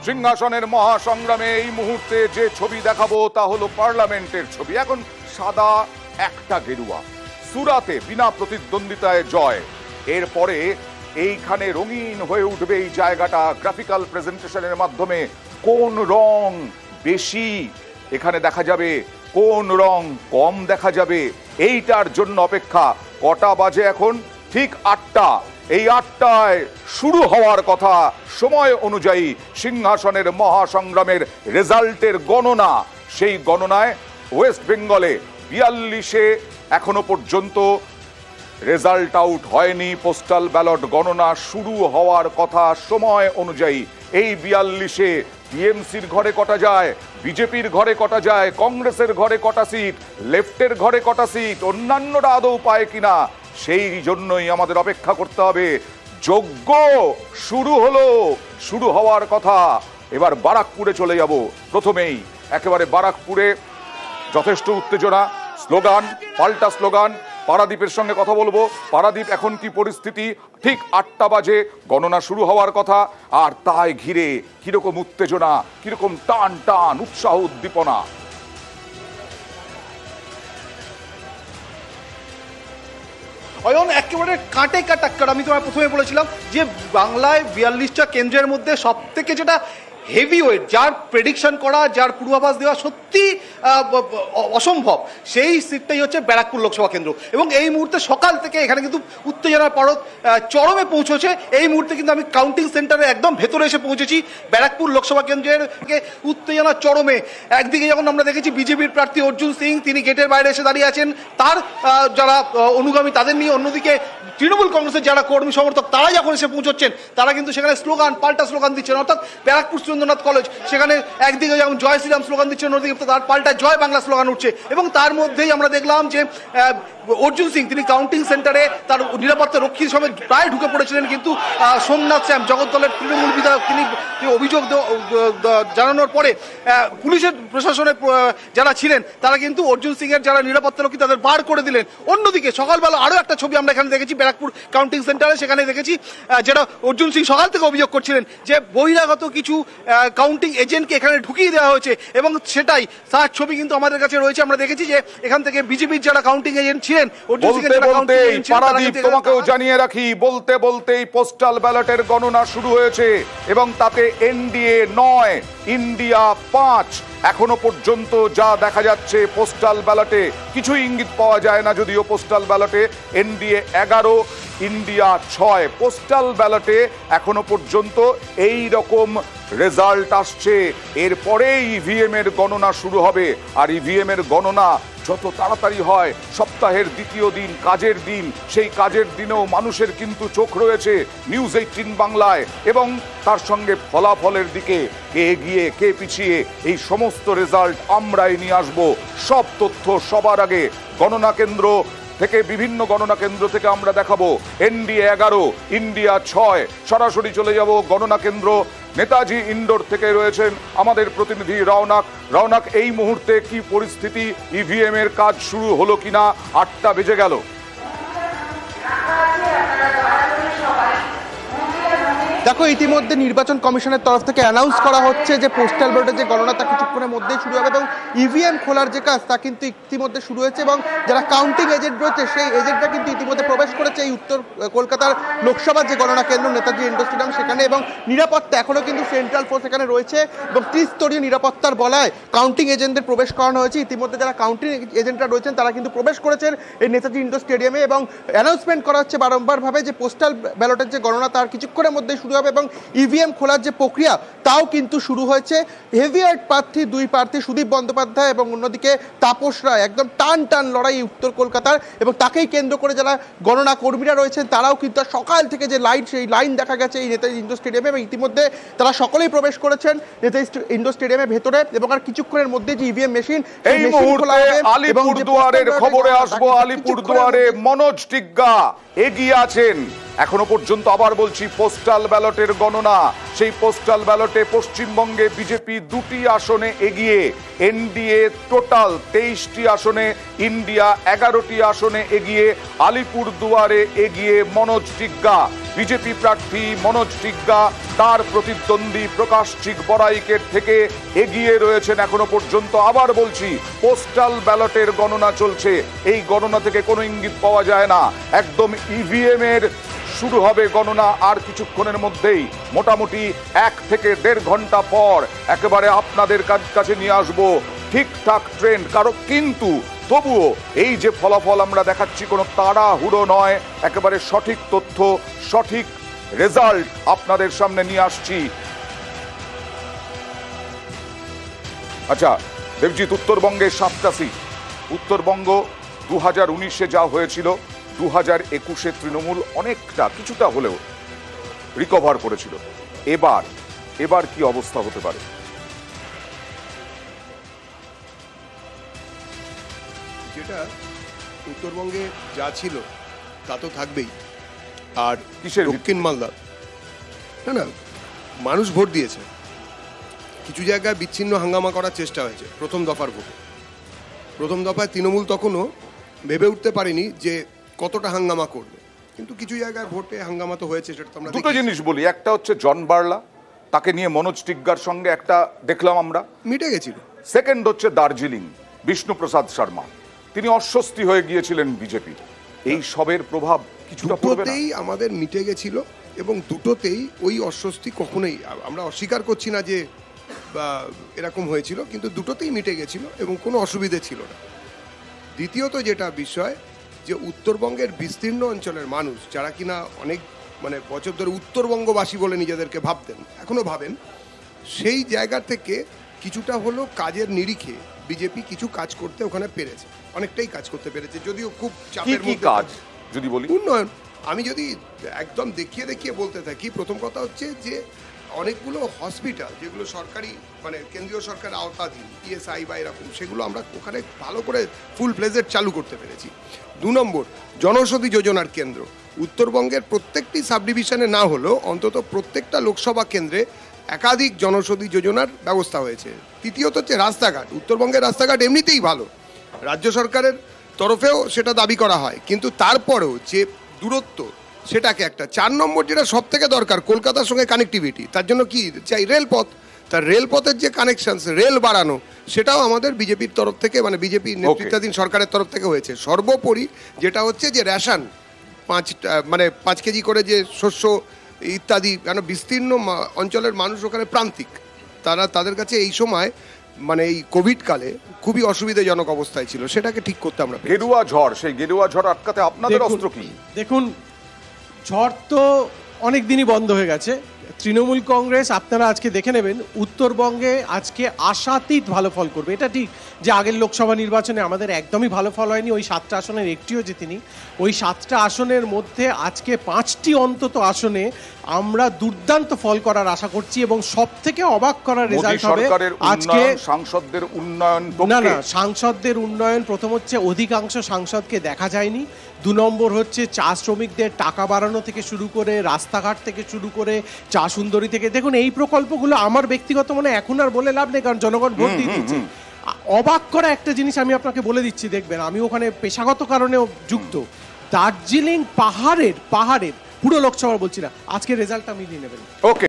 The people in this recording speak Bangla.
সিংহাসনের মহাসংগ্রামে এই মুহূর্তে যে ছবি দেখাবো তা হলো পার্লামেন্টের ছবি। এখন সাদা একটা গেরুয়া, সুরাতে বিনা প্রতিদ্বন্দ্বিতায় জয়। এরপরে এইখানে রঙিন হয়ে উঠবে এই জায়গাটা গ্রাফিক্যাল প্রেজেন্টেশনের মাধ্যমে। কোন রং বেশি এখানে দেখা যাবে, কোন রং কম দেখা যাবে, এইটার জন্য অপেক্ষা। কটা বাজে এখন? ঠিক 8টা। এই 8টায় শুরু হওয়ার কথা সময় অনুযায়ী সিংহাসনের মহাসংগ্রামের রেজাল্টের গণনা। সেই গণনায় ওয়েস্ট বেঙ্গলে 42-এ এখনো পর্যন্ত রেজাল্ট আউট হয়নি। পোস্টাল ব্যালট গণনা শুরু হওয়ার কথা সময় অনুযায়ী। এই 42-এ টিএমসির ঘরে কটা যায়, বিজেপির ঘরে কটা যায়, কংগ্রেসের ঘরে কটা সিট, লেফটের ঘরে কটা সিট, অন্যান্যরা আদৌ পায় কিনা, সেই জন্যই আমাদের অপেক্ষা করতে হবে। যজ্ঞ শুরু হলো, শুরু হওয়ার কথা। এবার বারাকপুরে চলে যাব। প্রথমেই একেবারে বারাকপুরে যথেষ্ট উত্তেজনা, স্লোগান, পাল্টা স্লোগান। পারাদীপের সঙ্গে কথা বলবো। পারাদীপ, এখন কি পরিস্থিতি? ঠিক 8টা বাজে গণনা শুরু হওয়ার কথা, আর তাই ঘিরে কিরকম উত্তেজনা, কিরকম টান টান উৎসাহ উদ্দীপনা। অয়ন, একেবারে কাটে কাটাক্কার। আমি তোমায় প্রথমে বলেছিলাম যে বাংলায় 42টা কেন্দ্রের মধ্যে সব থেকে যেটা হেভি ওয়েট, যার প্রেডিকশন করা, যার পূর্বাভাস দেওয়া সত্যি অসম্ভব, সেই সিটটাই হচ্ছে ব্যারাকপুর লোকসভা কেন্দ্র। এবং এই মুহূর্তে সকাল থেকে এখানে কিন্তু উত্তেজনার পরত চরমে পৌঁছেছে। এই মুহূর্তে কিন্তু আমি কাউন্টিং সেন্টারে একদম ভেতরে এসে পৌঁছেছি। ব্যারাকপুর লোকসভা কেন্দ্রের উত্তেজনা চরমে। একদিকে যখন আমরা দেখেছি বিজেপির প্রার্থী অর্জুন সিং, তিনি গেটের বাইরে এসে দাঁড়িয়ে আছেন, তার যারা অনুগামী তাদের নিয়ে। অন্যদিকে তৃণমূল কংগ্রেসের যারা কর্মী সমর্থক তারা যখন এসে পৌঁছচ্ছেন, তারা কিন্তু সেখানে স্লোগান, পাল্টা স্লোগান দিচ্ছেন। অর্থাৎ ব্যারাকপুর সুরেন্দ্রনাথ কলেজ, সেখানে একদিকে যেমন জয় শ্রীরাম স্লোগান দিচ্ছেন, অন্যদিকে তার পাল্টা জয় বাংলা স্লোগান উঠছে। এবং তার মধ্যেই আমরা দেখলাম যে অর্জুন সিং তিনি কাউন্টিং সেন্টারে তার নিরাপত্তা রক্ষীর সঙ্গে প্রায় ঢুকে পড়েছিলেন, কিন্তু সোমনাথ শ্যাম, জগদ্দলের তৃণমূল বিধায়ক, তিনি অভিযোগ জানানোর পরে পুলিশের প্রশাসনের যারা ছিলেন তারা কিন্তু অর্জুন সিং এর যারা নিরাপত্তা রক্ষী তাদের বার করে দিলেন। অন্যদিকে সকালবেলা আরও একটা ছবি আমরা এখানে দেখেছি ব্যারাকপুর কাউন্টিং সেন্টারে। সেখানে দেখেছি যেটা অর্জুন সিং সকাল থেকে অভিযোগ করছিলেন যে বহিরাগত কিছু কাউন্টিং এজেন্টকে এখানে ঢুকিয়ে দেওয়া হয়েছে, এবং সেটাই তার ছবি কিন্তু আমাদের কাছে রয়েছে। আমরা দেখেছি যে এখান থেকে বিজেপির যারা কাউন্টিং এজেন্ট ছিলেন, তোমাকেও জানিয়ে রাখি, বলতে বলতেই পোস্টাল ব্যালটের গণনা শুরু হয়েছে এবং তাতে এনডিএ 9, ইন্ডিয়া 5। এখনো পর্যন্ত যা দেখা যাচ্ছে পোস্টাল ব্যালটে কিছু ইঙ্গিত পাওয়া যায় না, যদিও পোস্টাল ব্যালটে এনডিএ 11, ইন্ডিয়া 6। পোস্টাল ব্যালটে এখনো পর্যন্ত এই রকম রেজাল্ট আসছে। এরপরে ইভিএম এর গণনা শুরু হবে। আর ইভিএম এর গণনা যত তাড়াতাড়ি হয়, সপ্তাহের দ্বিতীয় দিন, কাজের দিন, সেই কাজের দিনেও মানুষের কিন্তু চোখ রয়েছে নিউজ 18 বাংলায়, এবং তার সঙ্গে ফলাফলের দিকে কে এগিয়ে কে পিছিয়ে এই সমস্ত রেজাল্ট আমরাই নিয়ে আসবো। সব তথ্য সবার আগে গণনা কেন্দ্র থেকে, বিভিন্ন গণনা কেন্দ্র থেকে আমরা দেখাবো। NDA 11, India 6। সরাসরি চলে যাব গণনা কেন্দ্র। নেতাজি ইন্ডোর থেকে রয়েছেন আমাদের প্রতিনিধি রওনাক। রওনাক, এই মুহূর্তে কি পরিস্থিতি? ইভিএম এর কাজ শুরু হলো কিনা? 8টা বেজে গেল। দেখো, ইতিমধ্যে নির্বাচন কমিশনের তরফ থেকে অ্যানাউন্স করা হচ্ছে যে পোস্টাল ব্যালটের যে গণনা তা কিছুক্ষণের মধ্যেই শুরু হবে, এবং ইভিএম খোলার যে কাজ তা কিন্তু ইতিমধ্যে শুরু হয়েছে। এবং যারা কাউন্টিং এজেন্ট রয়েছে সেই এজেন্টরা কিন্তু ইতিমধ্যে প্রবেশ করেছে এই উত্তর কলকাতার লোকসভার যে গণনা কেন্দ্র নেতাজি ইন্ডোর স্টেডিয়াম সেখানে। এবং নিরাপত্তা এখনও কিন্তু সেন্ট্রাল ফোর্স এখানে রয়েছে, এবং ত্রিস্তরীয় নিরাপত্তার বলায় কাউন্টিং এজেন্টদের প্রবেশ করানো হয়েছে। ইতিমধ্যে যারা কাউন্টিং এজেন্টরা রয়েছেন তারা কিন্তু প্রবেশ করেছেন এই নেতাজি ইন্ডোর স্টেডিয়ামে, এবং অ্যানাউন্সমেন্ট করা হচ্ছে বারংবারভাবে যে পোস্টাল ব্যালটের যে গণনা তার কিছুক্ষণের মধ্যেই শুরু হবে, এবং ইভিএম খোলার যে প্রক্রিয়া তাও কিন্তু শুরু হয়েছে। হেভিওয়েট প্রার্থী 2 প্রার্থী সুদীপ বন্দ্যোপাধ্যায় এবং অন্যদিকে তাপস রায়, একদম টান টান লড়াই উত্তর কলকাতার, এবং তাকেই কেন্দ্র করে যারা গণনা কর্মীরা রয়েছেন তারাও কিন্তু সকাল থেকে যে লাইন, সেই লাইন দেখা গেছে এই নেতাজি ইন্ডোর স্টেডিয়ামে। এবং ইতিমধ্যে তারা সকলেই প্রবেশ করেছেন নেতাজি ইন্ডোর স্টেডিয়ামের ভেতরে, এবং আর কিছুক্ষণের মধ্যে যে ইভিএম মেশিন এই মুহূর্তে আলিপুরদুয়ারের খবরে আসবো। আলিপুরদুয়ারে মনোজ টিগ্গা এগিয়ে আছেন। এখনো পর্যন্ত আবার বলছি পোস্টাল ব্যালটের গণনা, সেই পোস্টাল ব্যালটে পশ্চিমবঙ্গে বিজেপি 2টি আসনে এগিয়ে, এনডিএ টোটাল 23টি আসনে, ইন্ডিয়া 11টি আসনে এগিয়ে, আলিপুরদুয়ারে এগিয়ে মনোজ টিগ্গা। বিজেপি প্রার্থী মনোজ টিগ্গা তার প্রতিদ্বন্দ্বী প্রকাশ চিকবরাইকের থেকে এগিয়ে রয়েছেন এখনো পর্যন্ত। আবার বলছি, পোস্টাল ব্যালটের গণনা চলছে, এই গণনা থেকে কোনো ইঙ্গিত পাওয়া যায় না। একদম ইভিএম এর শুরু হবে গণনা আর কিছুক্ষণের মধ্যেই, মোটামুটি 1 থেকে 1.5 ঘন্টা পর একেবারে আপনাদের কাছে নিয়ে আসবো ঠিকঠাক ট্রেন্ড। কিন্তু তবুও এই যে ফলাফল আমরা দেখাচ্ছি কোনো তাড়াহুড়ো নয়, একেবারে সঠিক তথ্য, সঠিক রেজাল্ট আপনাদের সামনে নিয়ে আসছি। আচ্ছা দেবজিৎ, উত্তরবঙ্গের 7টা সিট, উত্তরবঙ্গ 2019-এ যা হয়েছিল 2021-এ তৃণমূল অনেকটা কিছুটা হলেও রিকভার করেছিল। এবার কি অবস্থা হতে পারে? যেটা উত্তরবঙ্গে যা ছিল তা তো থাকবেই। আর কিসের দক্ষিণ মালদা না মানুষ ভোট দিয়েছে, কিছু জায়গায় বিচ্ছিন্ন হাঙ্গামা করার চেষ্টা হয়েছে প্রথম দফার ভোটে। প্রথম দফায় তৃণমূল তখনও ভেবে উঠতে পারেনি যে কতটা হাঙ্গামা করবে, কিন্তু কিছু জায়গায় ভোটে হাঙ্গামা তো হয়েছে। সেটা তো আমরা দুটো জিনিস বলি, একটা হচ্ছে জন বার্লা, তাকে নিয়ে মনোজ টিগ্গার সঙ্গে একটা দেখলাম আমরা, মিটে গেছিল। সেকেন্ড হচ্ছে দার্জিলিং, বিষ্ণুপ্রসাদ শর্মা, তিনি অস্বস্তি হয়ে গিয়েছিলেন বিজেপি। এই সবের প্রভাব কিছুটা পড়বে না? দুটোতেই আমাদের মিটে গেছিল এবং দুটোতেই ওই অস্বস্তি কখনোই, আমরা অস্বীকার করছি না যে এরকম হয়েছিল, কিন্তু দুটোতেই মিটে গেছিল এবং কোনো অসুবিধে ছিল না। দ্বিতীয়ত যেটা বিষয়, যে উত্তরবঙ্গের বিস্তীর্ণ অঞ্চলের মানুষ যারা কিনা অনেক বছর ধরে উত্তরবঙ্গবাসী বলে নিজেদেরকে ভাবতেন, এখনো ভাবেন, সেই জায়গা থেকে কিছুটা হলো কাজের নিরিখে বিজেপি কিছু কাজ করতে ওখানে পেরেছে, অনেকটাই কাজ করতে পেরেছে, যদিও খুব চাপের মধ্যে। কাজ যদি বলি, উন্নয়ন, আমি যদি একদম দেখিয়ে বলতে থাকি, প্রথম কথা হচ্ছে যে অনেকগুলো হসপিটাল যেগুলো সরকারি কেন্দ্রীয় সরকারের আওতাধীন, ইএসআই বা এরকম, সেগুলো আমরা ওখানে ভালো করে ফুল প্লেজেড চালু করতে পেরেছি। 2 নম্বর, জনৌষধি যোজনার কেন্দ্র উত্তরবঙ্গের প্রত্যেকটি সাব ডিভিশনে না হলেও অন্তত প্রত্যেকটা লোকসভা কেন্দ্রে একাধিক জনৌষধি যোজনার ব্যবস্থা হয়েছে। তৃতীয়ত হচ্ছে রাস্তাঘাট, উত্তরবঙ্গের রাস্তাঘাট এমনিতেই ভালো, রাজ্য সরকারের তরফেও সেটা দাবি করা হয়, কিন্তু তারপরেও যে দূরত্ব সেটাকে একটা 4 নম্বর যেটা সব থেকে দরকার, কলকাতার সঙ্গে কানেক্টিভিটি, তার জন্য কি চাই? রেলপথ। তার রেলপথের যে কানেকশন, রেল বাড়ানো, সেটাও আমাদের বিজেপির তরফ থেকে বিজেপি নেতৃত্বাধীন সরকারের তরফ থেকে হয়েছে। সর্বোপরি যেটা হচ্ছে যে রেশন 5 কেজি করে যে শস্য ইত্যাদি, কেন বিস্তীর্ণ অঞ্চলের মানুষ ওখানে প্রান্তিক, তাদের কাছে এই সময় এই কোভিড কালে খুবই অসুবিধাজনক অবস্থায় ছিল, সেটাকে ঠিক করতে আমরা গেরুয়া ঝড়, সেই গেরুয়া ঝড় আটকাতে আপনাদের অস্ত্র কি? দেখুন, ঝড় তো অনেক দিনই বন্ধ হয়ে গেছে। তৃণমূল কংগ্রেস আপনারা আজকে দেখে নেবেন, উত্তরবঙ্গে আজকে আশাতীত ভালো ফল করবে। এটা ঠিক যে আগের লোকসভা নির্বাচনে আমাদের একদমই ভালো ফল হয়নি, ওই 7টা আসনের একটিও জিতিনি। ওই 7টা আসনের মধ্যে আজকে 5টি অন্তত আসনে আমরা দুর্দান্ত ফল করার আশা করছি এবং সব থেকে অবাক করার রেজাল্ট হবে আজকে। সাংসদদের উন্নয়ন না, সাংসদদের উন্নয়ন, প্রথম হচ্ছে অধিকাংশ সাংসদকে দেখা যায়নি। 2 নম্বর হচ্ছে চা শ্রমিকদের টাকা বাড়ানো থেকে শুরু করে, রাস্তাঘাট থেকে শুরু করে, চা সুন্দরী থেকে, দেখুন এই প্রকল্পগুলো আমার ব্যক্তিগত মনে এখন আর বলে লাভ নেই, কারণ জনগণ ভোট দিয়ে দিচ্ছে। অবাক করা একটা জিনিস আমি আপনাকে বলে দিচ্ছি, দেখবেন, আমি ওখানে পেশাগত কারণেও যুক্ত, দার্জিলিং পাহাড়ের পুরো লোকসভা বলছি না, আজকে রেজাল্টটা মিলিয়ে নেবেন। ওকে।